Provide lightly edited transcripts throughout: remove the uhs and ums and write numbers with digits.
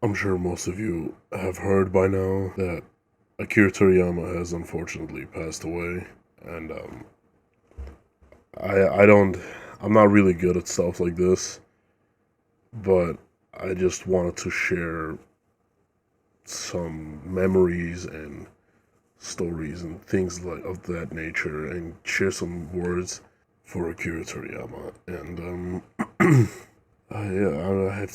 I'm sure most of you have heard by now that Akira Toriyama has unfortunately passed away, and I don't, I'm not really good at stuff like this, but I just wanted to share some memories and stories and things like of that nature, and share some words for Akira Toriyama. And yeah,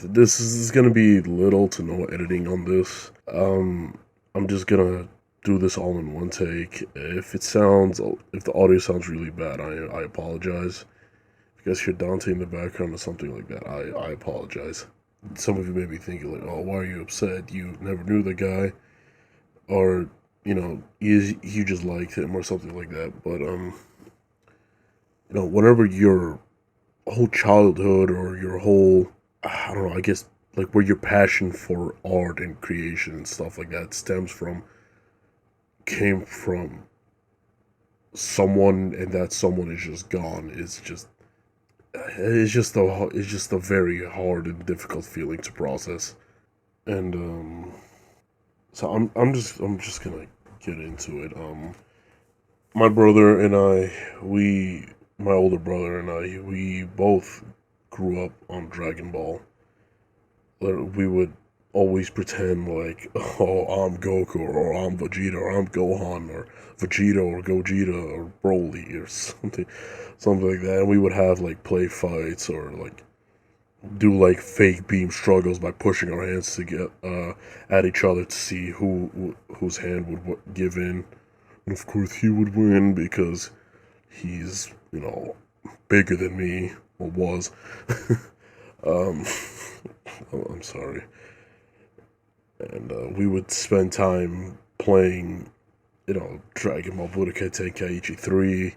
this is gonna be little to no editing on this. I'm just gonna do this all in one take. If the audio sounds really bad, I apologize. If you guys hear Dante in the background or something like that, I apologize. Some of you may be thinking like, oh, why are you upset? You never knew the guy, or you just liked him or something like that. But whenever your whole childhood or your whole, I don't know, I guess like where your passion for art and creation and stuff like that came from someone, and that someone is just gone. It's just a very hard and difficult feeling to process. And so I'm just gonna get into it. My brother and I, we my older brother and I, we both grew up on Dragon Ball. We would always pretend like, oh, I'm Goku, or I'm Vegeta, or I'm Gohan, or Vegeta, or Gogeta, or Broly, or something like that. And we would have like play fights, or like do like fake beam struggles by pushing our hands to get at each other to see whose hand would give in. And of course, he would win because he's bigger than me, or was. um, oh, I'm sorry. And we would spend time playing, Dragon Ball Budokai Tenkaichi 3.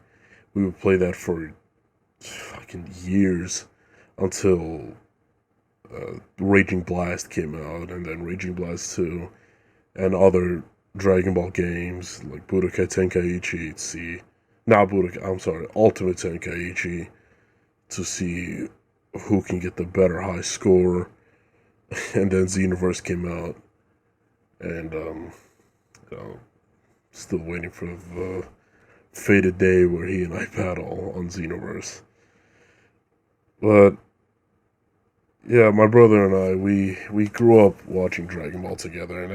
We would play that for fucking years until Raging Blast came out, and then Raging Blast 2, and other Dragon Ball games like Budokai Tenkaichi to see. Not Budokai, I'm sorry, Ultimate Tenkaichi to see who can get the better high score. And then Xenoverse came out, and you know, still waiting for the fated day where he and I battle on Xenoverse. But yeah, my brother and I, we grew up watching Dragon Ball together, and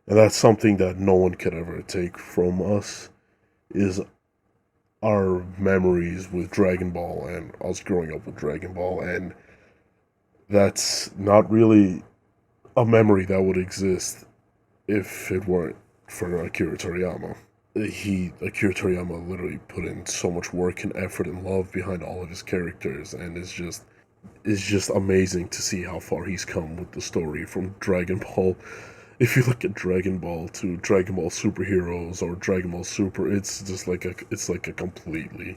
that's something that no one could ever take from us. Is our memories with Dragon Ball and us growing up with Dragon Ball, and that's not really a memory that would exist if it weren't for Akira Toriyama. Akira Toriyama literally put in so much work and effort and love behind all of his characters, and it's just amazing to see how far he's come with the story from Dragon Ball. If you look at Dragon Ball to Dragon Ball Superheroes or Dragon Ball Super, it's like a completely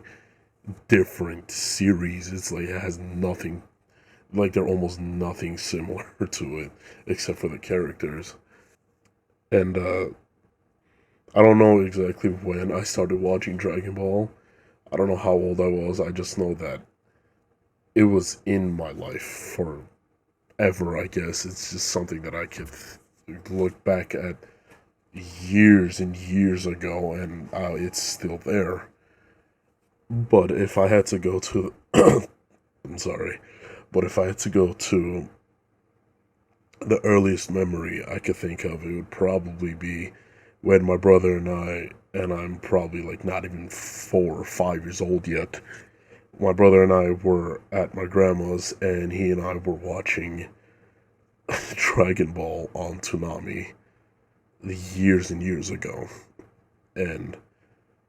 different series. It's like it has nothing, like they're almost nothing similar to it except for the characters. And I don't know exactly when I started watching Dragon Ball. I don't know how old I was. I just know that it was in my life forever, I guess. It's just something that I could look back at years and years ago, and it's still there. But if I had to go to, I'm sorry, but if I had to go to the earliest memory I could think of, it would probably be when my brother and I'm probably like not even 4 or 5 years old yet. My brother and I were at my grandma's, and he and I were watching Dragon Ball on Toonami years and years ago. And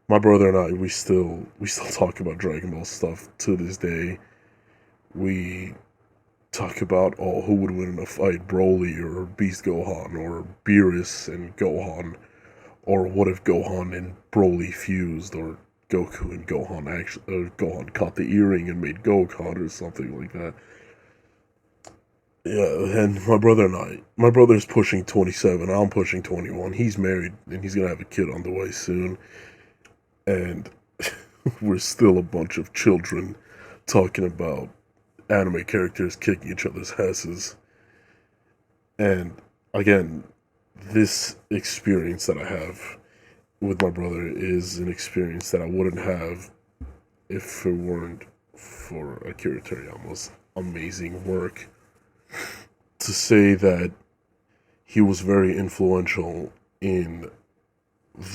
my brother and I, we still talk about Dragon Ball stuff to this day. We talk about, oh, who would win in a fight, Broly or Beast Gohan, or Beerus and Gohan, or what if Gohan and Broly fused, or Goku and Gohan caught the earring and made Gohan or something like that. Yeah, and my brother's pushing 27. I'm pushing 21. He's married and he's gonna have a kid on the way soon, and we're still a bunch of children talking about anime characters kicking each other's asses. And again, this experience that I have with my brother is an experience that I wouldn't have if it weren't for Akira Toriyama's amazing work. To say that he was very influential in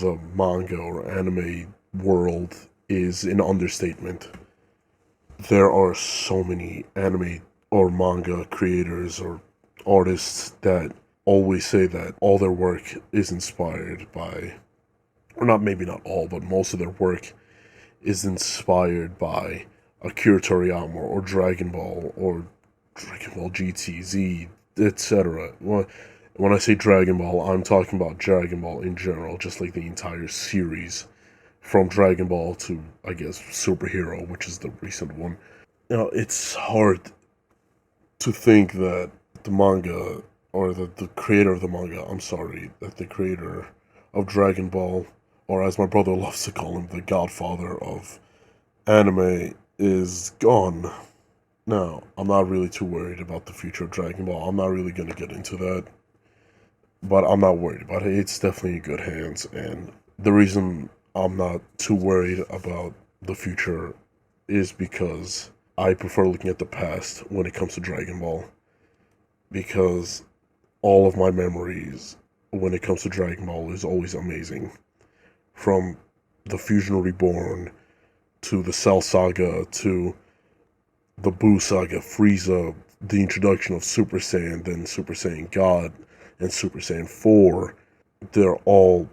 the manga or anime world is an understatement. There are so many anime or manga creators or artists that always say that all their work is inspired by, or not, maybe not all, but most of their work is inspired by Akira Toriyama or Dragon Ball or Dragon Ball GTZ, etc. When I say Dragon Ball, I'm talking about Dragon Ball in general, just like the entire series, from Dragon Ball to, I guess, Superhero, which is the recent one. It's hard to think that the manga, or the creator of the manga, I'm sorry, that the creator of Dragon Ball, or as my brother loves to call him, the godfather of anime, is gone. Now, I'm not really too worried about the future of Dragon Ball. I'm not really going to get into that. But I'm not worried about it. It's definitely in good hands. And the reason I'm not too worried about the future is because I prefer looking at the past when it comes to Dragon Ball. Because all of my memories when it comes to Dragon Ball is always amazing. From the Fusion Reborn to the Cell Saga to the Buu Saga, Frieza, the introduction of Super Saiyan, then Super Saiyan God, and Super Saiyan 4, they're all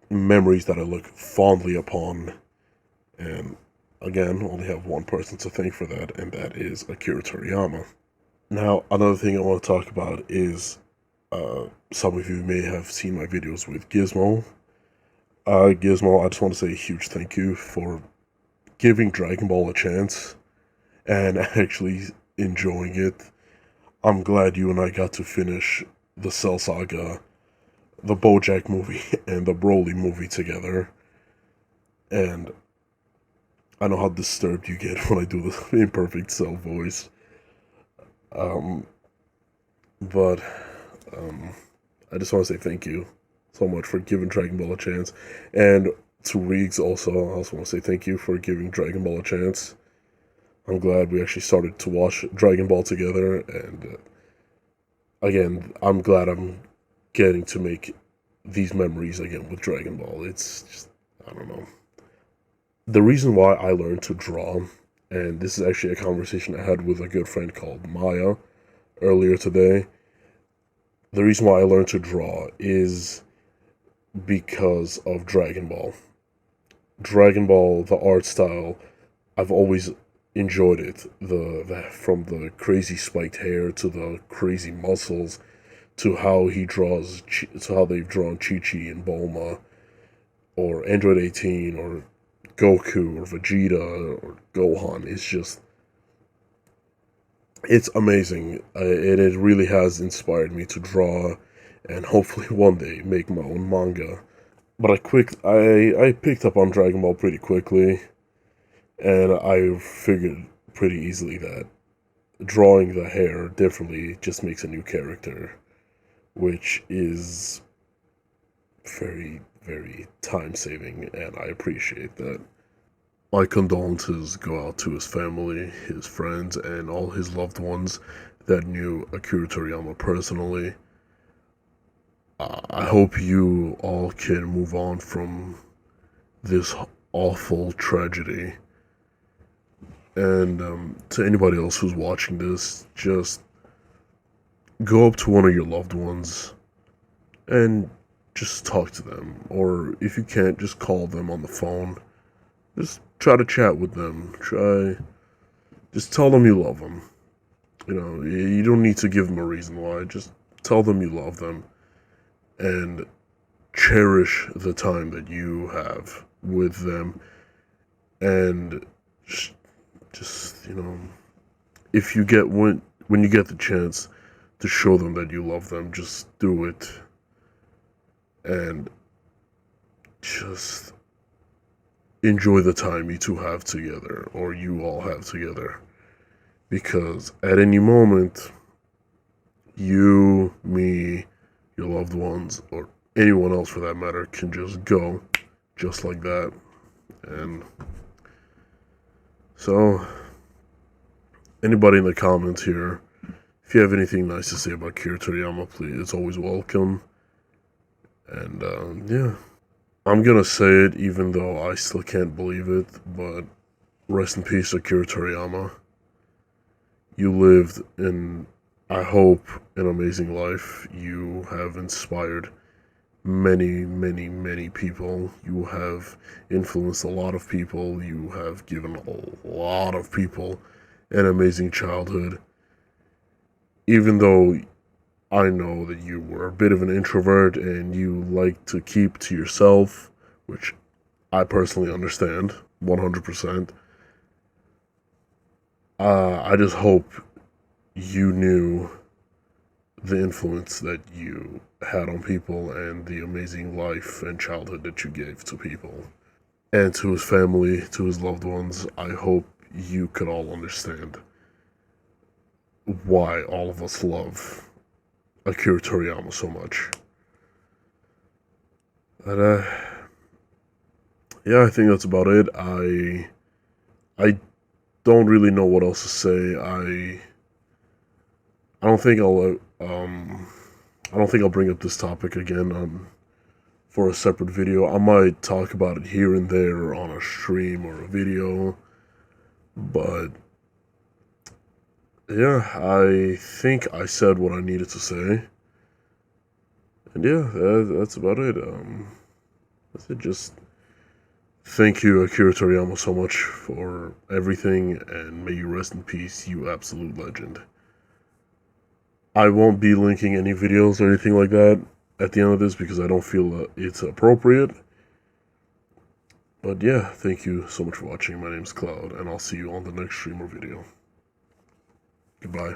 memories that I look fondly upon. And again, only have one person to thank for that, and that is Akira Toriyama. Now, another thing I want to talk about is some of you may have seen my videos with Gizmo. Gizmo, I just want to say a huge thank you for giving Dragon Ball a chance and actually enjoying it. I'm glad you and I got to finish the Cell Saga, the BoJack movie, and the Broly movie together. And I know how disturbed you get when I do the imperfect Cell voice. Um, but I just want to say thank you so much for giving Dragon Ball a chance. And to Riggs also, I also want to say thank you for giving Dragon Ball a chance. I'm glad we actually started to watch Dragon Ball together, and again, I'm glad I'm getting to make these memories again with Dragon Ball. It's just, I don't know. The reason why I learned to draw, and this is actually a conversation I had with a good friend called Maya earlier today. The reason why I learned to draw is because of Dragon Ball. Dragon Ball, the art style, I've always enjoyed it. The from the crazy spiked hair to the crazy muscles to how he draws, to how they've drawn Chi Chi and Bulma, or Android 18, or Goku, or Vegeta, or Gohan. It's amazing. It really has inspired me to draw, and hopefully one day make my own manga. But I picked up on Dragon Ball pretty quickly, and I figured pretty easily that drawing the hair differently just makes a new character, which is very, very time saving, and I appreciate that. My condolences go out to his family, his friends, and all his loved ones that knew Akira Toriyama personally. I hope you all can move on from this awful tragedy. And to anybody else who's watching this, just go up to one of your loved ones and just talk to them. Or if you can't, just call them on the phone. Just try to chat with them. Just tell them you love them. You don't need to give them a reason why. Just tell them you love them. And cherish the time that you have with them. And just if you get when you get the chance to show them that you love them, just do it. And just enjoy the time you two have together, or you all have together, because at any moment you loved ones, or anyone else for that matter, can just go just like that. And so, anybody in the comments here, if you have anything nice to say about Akira Toriyama, please, it's always welcome. And yeah, I'm gonna say it even though I still can't believe it, but rest in peace, Akira Toriyama. You lived in, I hope, an amazing life. You have inspired many, many, many people. You have influenced a lot of people. You have given a lot of people an amazing childhood. Even though I know that you were a bit of an introvert and you like to keep to yourself, which I personally understand 100%. I just hope you knew the influence that you had on people and the amazing life and childhood that you gave to people. And to his family, to his loved ones, I hope you could all understand why all of us love Akira Toriyama so much. But, yeah, I think that's about it. I don't really know what else to say. I don't think I'll bring up this topic again for a separate video. I might talk about it here and there on a stream or a video, but yeah, I think I said what I needed to say, and yeah, that's about it. That's it. Just thank you, Akira Toriyama, so much for everything, and may you rest in peace, you absolute legend. I won't be linking any videos or anything like that at the end of this because I don't feel that it's appropriate. But yeah, thank you so much for watching. My name's Cloud, and I'll see you on the next stream or video. Goodbye.